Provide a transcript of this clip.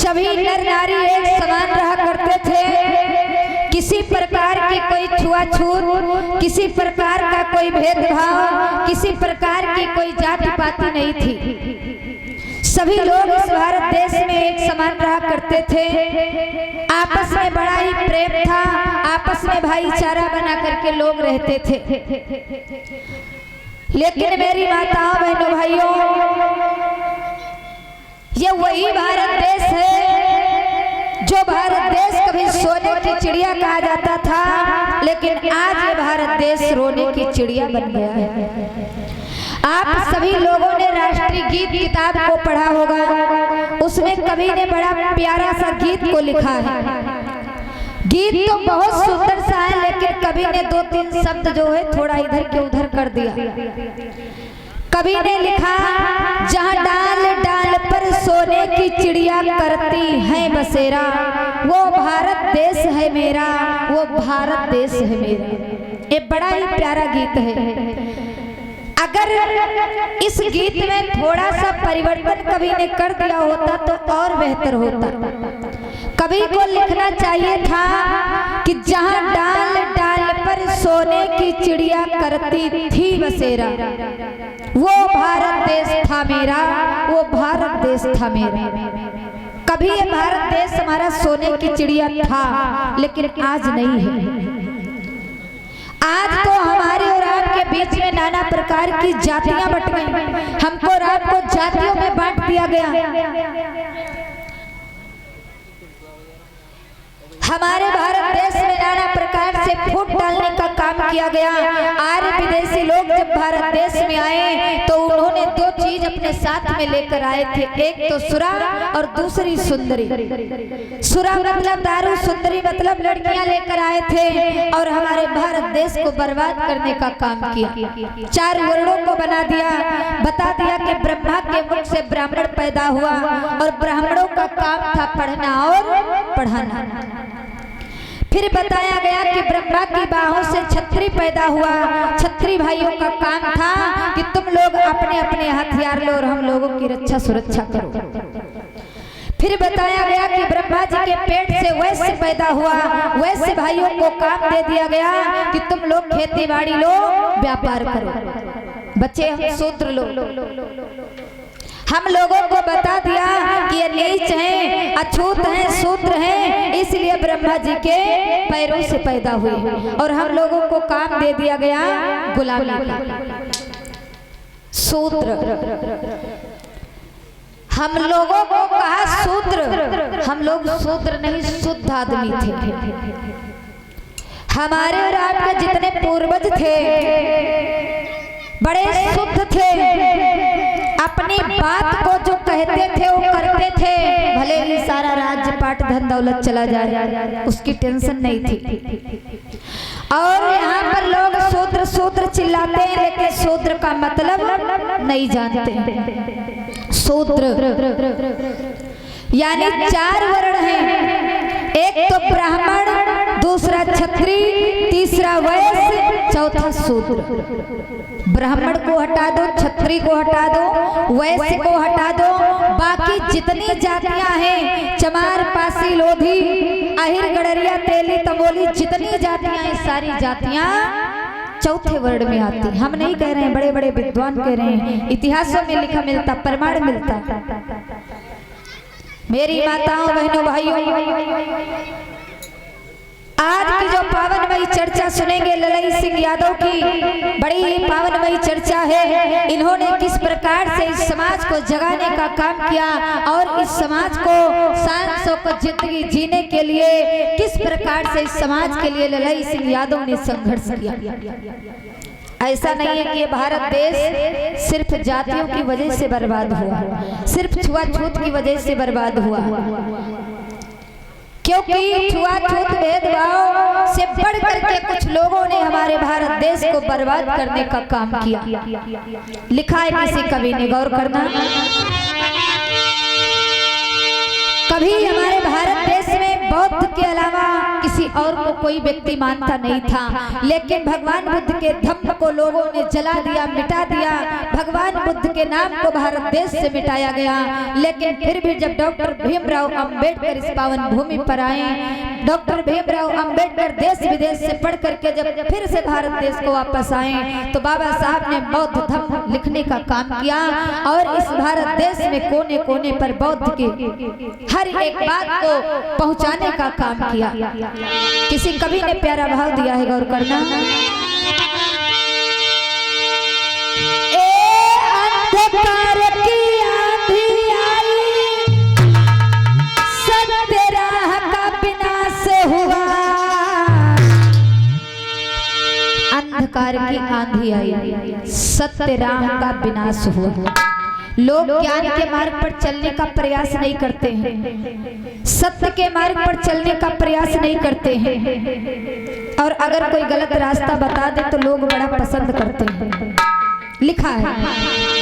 सभी नर नारी एक समान रहा करते थे। किसी प्रकार की कोई छुआछूत, किसी प्रकार का कोई भेदभाव, किसी प्रकार की कोई जाति पाति नहीं थी। सभी लोग इस भारत देश में एक समान रहा करते थे। आपस में बड़ा ही प्रेम था, आपस में भाईचारा बना करके लोग रहते थे। लेकिन मेरी माताओं बहनों भाइयों, ये वही भारत देश है जो भारत देश कभी सोने की चिड़िया कहा जाता था, लेकिन आज ये भारत देश रोने की चिड़िया बन गया है। आप सभी लोगों ने राष्ट्रीय गीत किताब को पढ़ा होगा, उसमें कवि ने बड़ा प्यारा सा गीत को लिखा है। गीत तो बहुत सुंदर सा है, लेकिन कवि ने 2-3 शब्द जो है थोड़ा इधर के उधर कर दिया। कवि ने लिखा, जहाँ डाल डाल पर सोने की चिड़िया करती है बसेरा, वो भारत देश है मेरा, वो भारत देश है मेरा। ये बड़ा ही प्यारा गीत है। अगर इस गीत में थोड़ा सा परिवर्तन कवि ने कर दिया होता तो और बेहतर होता। कवि को लिखना चाहिए था कि जहाँ डाल डाल पर सोने की चिड़िया करती थी बसेरा, वो भारत देश था मेरा, वो भारत देश था मेरा। कभी ये भारत देश हमारा सोने की चिड़िया था, लेकिन आज नहीं है। आज तो हमारे और आपके बीच में नाना प्रकार की जातियां बट गई। हमको और आपको जातियों में बांट दिया गया। हमारे भारत देश में नाना प्रकार से फूट डालने का काम किया गया। आर्य विदेशी लोग जब भारत देश में आए तो उन्होंने 2 चीज अपने साथ में लेकर आए थे, एक तो सुरा और दूसरी सुंदरी। सुरा मतलब दारू, सुंदरी मतलब लड़कियां लेकर आए थे और हमारे भारत देश को बर्बाद करने का काम किया। 4 वर्णों को बना दिया, बता दिया कि ब्रह्मा के मुख से ब्राह्मण पैदा हुआ और ब्राह्मणों का काम था पढ़ना और पढ़ाना। फिर बताया गया कि ब्रह्मा की बाहों से छत्री पैदा हुआ। छत्री भाइयों का काम था कि तुम लोग अपने अपने हथियार लो और हम लोगों की रक्षा सुरक्षा करो। फिर बताया गया कि ब्रह्मा जी के पेट से वैश्य पैदा हुआ। वैश्य भाइयों को काम दे दिया गया कि तुम लोग खेती बाड़ी लो, व्यापार करो। बच्चे हम शूद्र लो। हम लोगों को बता दिया कि ये नीच हैं, अछूत हैं, शूद्र हैं, इसलिए ब्रह्मा जी के पैरों से पैदा हुए और हम लोगों को काम दे दिया गया गुलामी का। शूद्र, हम लोगों को कहा शूद्र। हम लोग शूद्र नहीं, शुद्ध आदमी थे। हमारे और आपके जितने पूर्वज थे बड़े शुद्ध थे। अपनी बात को जो कहते थे वो करते थे, भले ही सारा राज्य पाट धन दौलत चला जाए, उसकी टेंशन नहीं थी। और यहाँ पर लोग शूद्र शूद्र चिल्लाते हैं, लेकिन शूद्र का मतलब नहीं जानते। शूद्र यानी 4 वर्ण हैं, एक तो ब्राह्मण, दूसरा क्षत्रि, तीसरा वैश्य, चौथा शूद्र। ब्राह्मण को हटा दो, क्षत्रिय को हटा दो, वैश्य को हटा दो, बाकी जितनी जातियां हैं, चमार, पासी, लोधी, अहिर, गडरिया, तेली, तमोली, जितनी जातियां हैं, सारी जातियां चौथे वर्ण में आती। हम नहीं कह रहे हैं, बड़े बड़े विद्वान कह रहे हैं, इतिहासों में लिखा मिलता, प्रमाण मिलता। मेरी माताओं बहनों भाइयों, आज की जो पावनमयी चर्चा सुनेंगे ललई सिंह यादव की, बड़ी ही पावनमयी चर्चा है। इन्होंने किस प्रकार से इस समाज को जगाने का काम किया और इस समाज को सांसों को जिंदगी जीने के लिए किस प्रकार से इस समाज के लिए ललई सिंह यादव ने संघर्ष किया। ऐसा नहीं है कि ये भारत देश सिर्फ जातियों की वजह से बर्बाद हुआ, सिर्फ छुआछूत की वजह से बर्बाद हुआ, क्योंकि छुआछूत भेदभाव से बढ़ करके कुछ लोगों ने हमारे भारत देश को बर्बाद करने का काम किया। लिखा है किसी कवि ने, गौर करना। कभी हमारे भारत देश में बौद्ध के अलावा किसी और को कोई व्यक्ति मानता नहीं था, लेकिन भगवान बुद्ध के धम्म को लोगों ने जला दिया, मिटा दिया। भगवान बुद्ध के नाम को भारत देश से मिटाया गया। लेकिन फिर भी जब डॉक्टर भीमराव अंबेडकर इस पावन भूमि पर आए, डॉक्टर भीमराव अंबेडकर देश विदेश से पढ़ करके जब फिर से भारत देश को वापस आए, तो बाबा साहब ने बौद्ध धम्म लिखने का काम किया और इस भारत देश में कोने कोने पर बौद्ध के हर एक बात को पहुंचाने का काम किया। किसी कवि ने प्यारा भाव दिया है, गौर करना। अंधकार की आंधी आई, सत्य राह का विनाश हुआ। अंधकार की आंधी आई, सत्य राह का विनाश हुआ। लोग ज्ञान के मार्ग पर चलने का प्रयास नहीं करते हैं, सत्य के मार्ग पर चलने का प्रयास नहीं करते हैं, और अगर कोई गलत रास्ता बता दे तो लोग बड़ा पसंद करते हैं। लिखा है